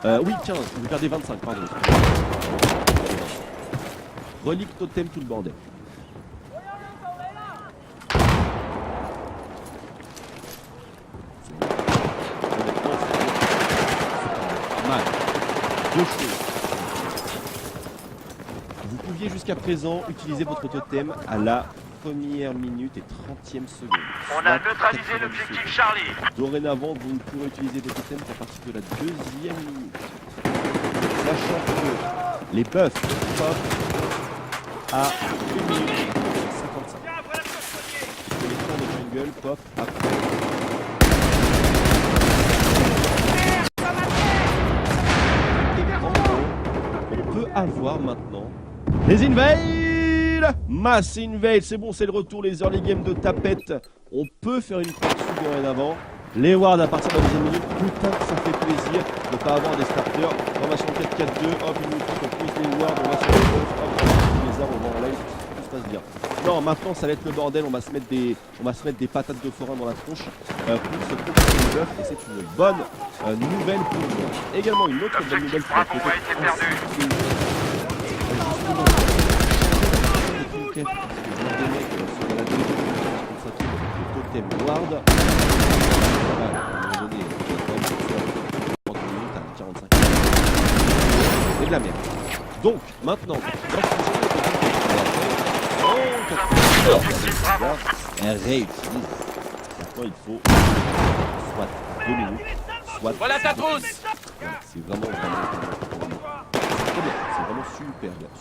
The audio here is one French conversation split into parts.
Oui, 15, vous perdez 25, pardon. Relique totem, tout le bordel. Mal. Deux choses. Vous pouviez jusqu'à présent utiliser votre totem à la première minute et 30e seconde. On a neutralisé l'objectif Charlie. Dorénavant, vous ne pourrez utiliser vos totems qu'à partir de la deuxième minute. Sachant que les buffs pop à 1 minute 55. Et les tours de jungle pop après. On peut avoir maintenant les invades, mass invade, c'est bon, c'est le retour, les early games de tapette. On peut faire une partie dorénavant. Les wards à partir de la deuxième minute, putain que ça fait plaisir de ne pas avoir des starters. Formation 4-4-2, hop, une minute, on pose les wards, on va sur les buffs, hop, on va les armes, on va en live, tout se passe bien. Non, maintenant ça va être le bordel, on va se mettre des patates de forain dans la tronche pour se procurer les buffs, et c'est une bonne nouvelle pour nous. Également une autre bonne nouvelle pour Bravo a été perdu. Totem ward. C'est de la merde. Donc, maintenant, elle réutilise. Maintenant, il faut soit 2 minutes, soit. Voilà ta trousse. C'est vraiment très bien. C'est vraiment super bien.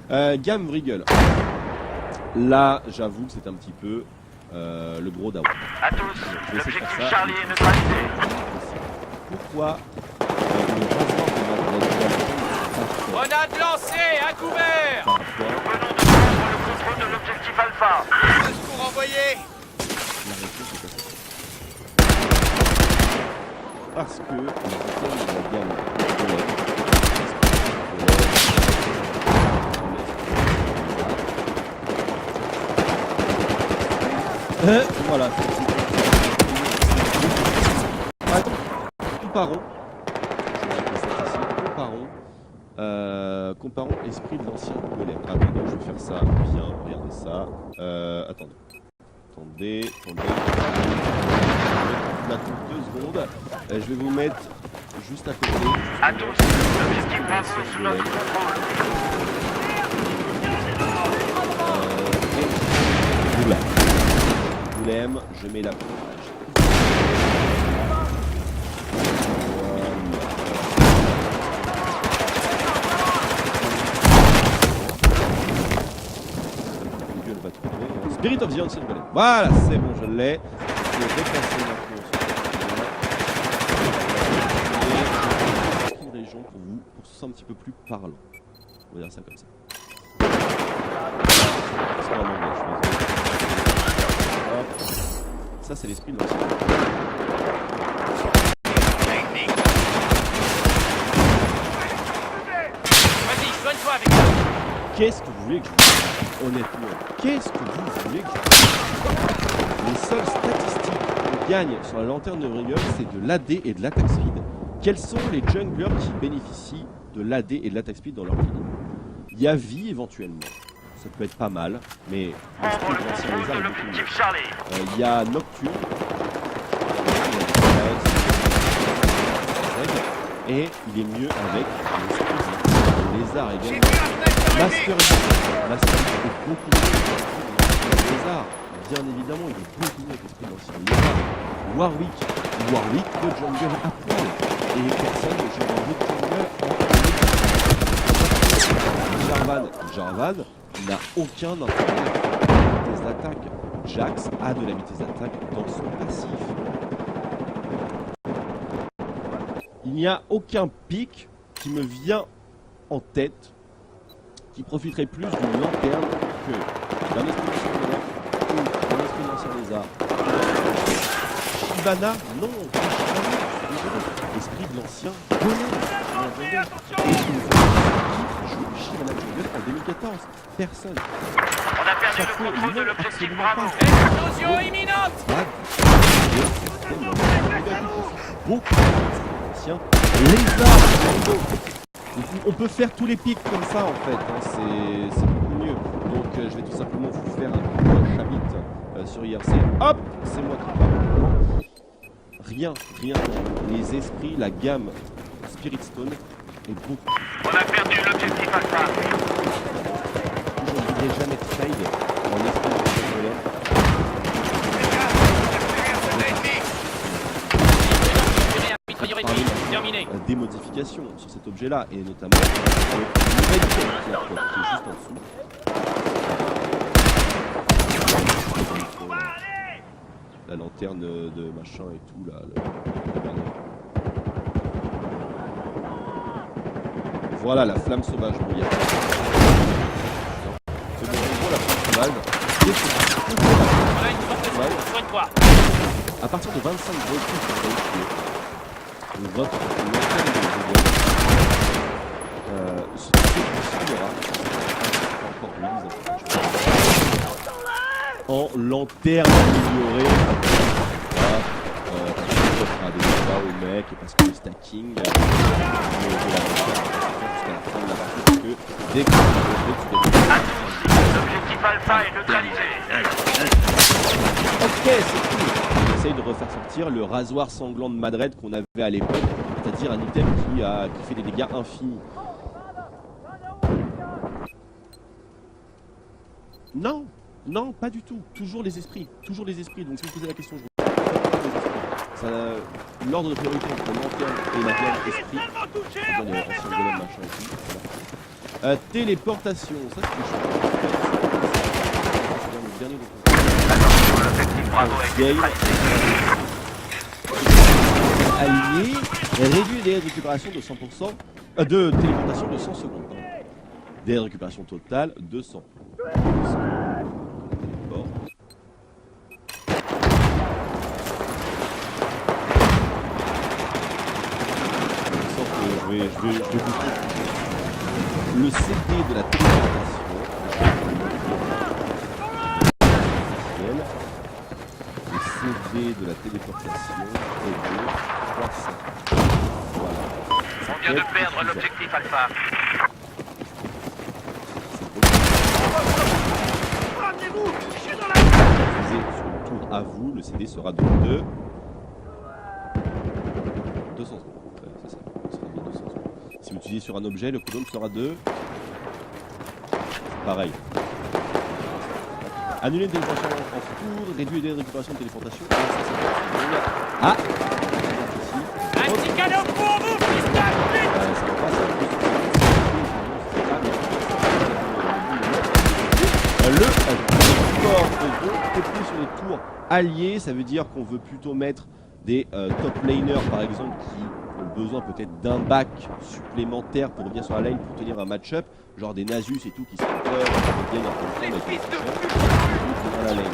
Super. Gamme Wriggle. Là, j'avoue que c'est un petit peu le gros down. À tous, l'objectif Charlie est neutralisé. Pourquoi le rasoir de notre Grenade lancée, à couvert. par rapport Venons de prendre le contrôle de l'objectif Alpha. Secours envoyé. la réponse est assez parce que les items de la gamme voilà. Comparons. Comparons esprit de l'ancien golem. Attendez, je vais faire ça bien. Regardez ça. Attendez. Maintenant 2 secondes. Je vais vous mettre juste à côté. À tous, l'objectif Bravo est sous notre contrôle. Golem, je mets la page. Spirit of the Ancient Golem. Voilà, c'est bon, je l'ai. Je vais déplacer maintenant sur une région pour vous, pour que ce soit un petit peu plus parlant. On va dire ça comme ça. C'est en anglais, je suis désolé. Hop. Ça, c'est l'esprit de l'ancien. Vas-y, soigne-toi avec ça. Qu'est-ce que vous voulez que je vous dise? Honnêtement, qu'est-ce que vous voulez que je vous dise? Les seules statistiques qu'on gagne sur la lanterne de Wriggle, c'est de l'AD et de l'attack speed. Quels sont les junglers qui bénéficient de l'AD et de l'attack speed dans leur game? Il y a vie éventuellement. Ça peut être pas mal, mais Prendre le contrôle de l'objectif Charlie. il y a Nocturne. Et il est mieux avec les lézards également. Master est beaucoup mieux avec les lézards. Bien évidemment, il est beaucoup mieux avec l'esprit de l'ancien lézard. Warwick, le jungle à poil. Et personne ne joue en jungle en Jarvan n'a aucun intérêt à la vitesse d'attaque. Jax a de la vitesse d'attaque dans son passif. Il n'y a aucun pic qui me vient en tête qui profiterait plus d'une lanterne que d'un esprit d'ancien lézard ou d'un esprit d'ancien lézard. Shyvana, non, esprit de l'ancien golem. Shyvana jungle en 2014. Personne. On a perdu le contrôle de l'objectif Bravo. Explosion imminente. Beaucoup anciens lézards. On peut faire tous les pics comme ça en fait, hein, c'est beaucoup mieux. Donc je vais tout simplement vous faire un chabit sur IRC. Hop, c'est moi qui parle. Rien, les esprits, la gamme Spirit Stone est beaucoup. On a perdu l'objectif Alpha. Je ne voudrais jamais trade en esprit de golem. Des modifications sur cet objet là et notamment une nouvelle qui est juste en dessous. La lanterne de machin et tout là. Voilà la flamme sauvage. Bon, il y a... C'est bon, en gros la flamme sauvage. À partir de 25 volts, on vote pour une lanterne de ce qui s'équilibrera en lanterne améliorée. On fera des dégâts au mec parce que le stacking de la lanterne jusqu'à la fin de la partie parce que dès que tu L'objectif Alpha est neutralisé. ok, c'est cool. J'essaye de refaire sortir le rasoir sanglant de Madred qu'on avait à l'époque, c'est-à-dire un item qui fait des dégâts infinis. Non, pas du tout. Toujours les esprits. Donc si vous posez la question, je vous l'ordre de priorité entre lanterne et la viande esprit. Les anciens golems, machin et tout. Voilà. Téléportation, ça c'est le dernier allié, réduit les délais de récupération de 100%, de téléportation de 100 secondes. Délai de récupération totale de 100. Je vais vous le CD de la téléportation. Le CD de la téléportation est de 300. Voilà. On vient de perdre l'objectif Alpha. Ramenez-vous, je suis dans la... Sur le tour à vous, le CD sera de 200 secondes. C'est ça, il sera de 200 secondes. Si vous utilisez sur un objet, le cooldown sera de... C'est pareil. Annuler une téléportation en cours, réduire les récupération de téléportation. Ah, un petit cadeau pour vous, Christophe. ça va pas, le corps de TP sur les tours alliés, ça veut dire qu'on veut plutôt mettre des top laners par exemple qui ont besoin peut-être d'un bac supplémentaire pour revenir sur la lane pour tenir un match-up, genre des Nasus et tout qui sont viennent un peu dans la lane.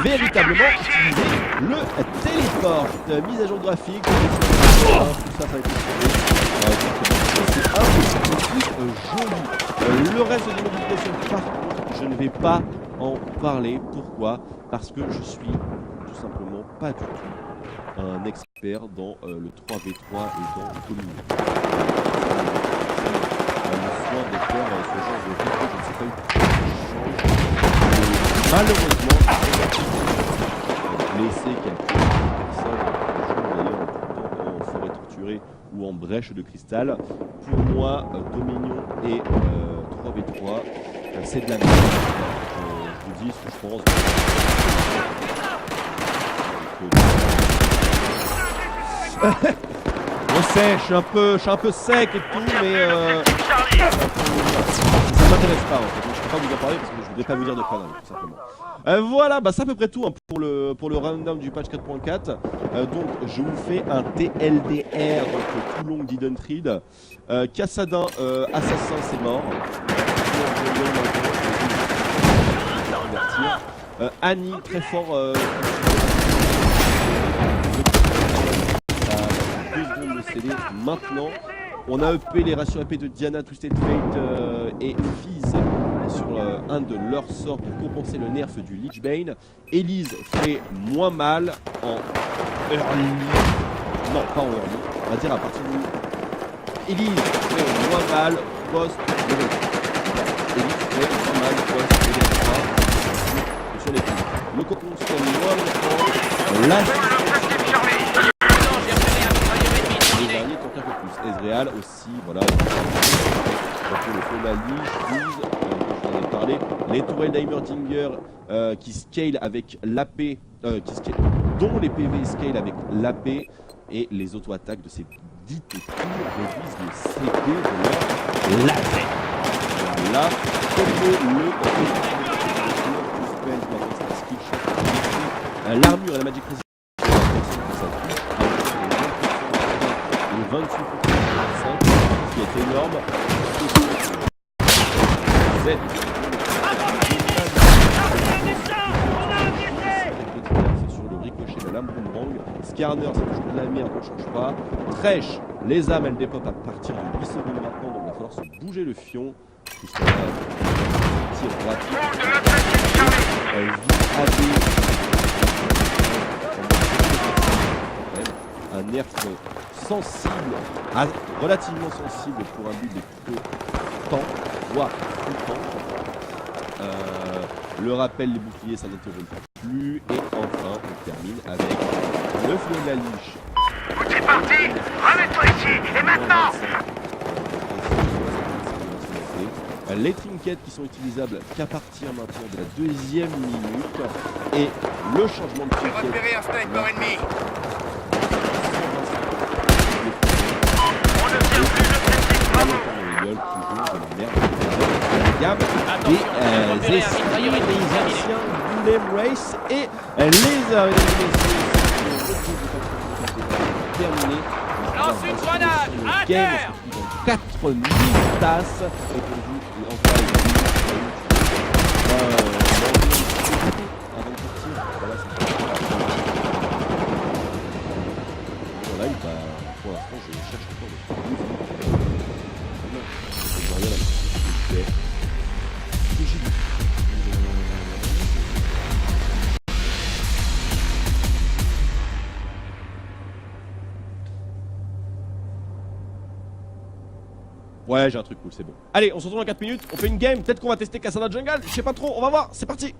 Véritablement utiliser le téléport. Mise à jour graphique, tout ça va être c'est un peu plus joli. Le reste des modifications, par contre, je ne vais pas en parler. Pourquoi? Parce que je suis tout simplement pas du tout un expert dans le 3v3 et dans Community. Le soin de faire ce genre de vidéo, je ne sais pas où malheureusement, blessé quelques personnes, d'ailleurs tout le temps en forêt torturée ou en brèche de cristal. Pour moi, Dominion et 3v3, c'est de la merde. Je vous dis ce que je pense. Je sais, je suis un peu sec et tout, mais ça m'intéresse pas en fait. Donc, je peux pas vous en parler parce que je voudrais pas vous dire de conneries, tout simplement. Voilà, bah c'est à peu près tout hein, pour le rundown du patch 4.4. Donc je vous fais un TLDR, donc tout long d'Identreed. Cassadin, assassin, c'est mort. Annie, très fort. 2 secondes de CD maintenant. On a EP les ratios AP de Diana, Twisted Fate et Fizz sur un de leurs sorts pour compenser le nerf du Lich Bane. Elise fait moins mal en early. Non, pas en early. On va dire à partir de. Elise fait moins mal post-level 3. Elise fait moins mal post-level 3 sur les plus. Le cocon se fait moins longtemps. La les derniers tournent un peu plus. Ezreal aussi, voilà. Pour le feu de la Lich, 12, j'en ai parlé. Les tourelles d'Heimerdinger qui scale avec l'AP, dont les PV scale avec l'AP et les auto-attaques de ces dites tours réduisent le CP de leur laser. Voilà, comme l'armure et la Magic Resistance. Le 28% qui est énorme. Z. Sur le ricochet de la lame boomerang. Skarner, c'est toujours de la merde, on ne change pas. Thresh, les âmes elles dépopent à partir de 8 secondes maintenant, donc il va falloir se bouger le fion. Puisqu'on a un tir rapide. Un nerf sensible, relativement sensible pour un build de plutôt temps, voire tout temps. Le rappel, les boucliers, ça n'interrompt plus. Et enfin, on termine avec le flot de la Lich. C'est parti. Remets-toi ici. Et maintenant. Les trinkets qui sont utilisables qu'à partir maintenant de la 2e minute. Et le changement de trinket. J'ai repéré un sniper ennemi. Des anciens Golem Race et les terminé. Lance une grenade à terre. 4000 tasses et pour vous enfin avant de partir, voilà, voilà, pour l'instant je cherche encore le Ouais, j'ai un truc cool, c'est bon. Allez, on se retrouve dans 4 minutes, on fait une game, peut-être qu'on va tester Cassandra Jungle, je sais pas trop, on va voir, c'est parti.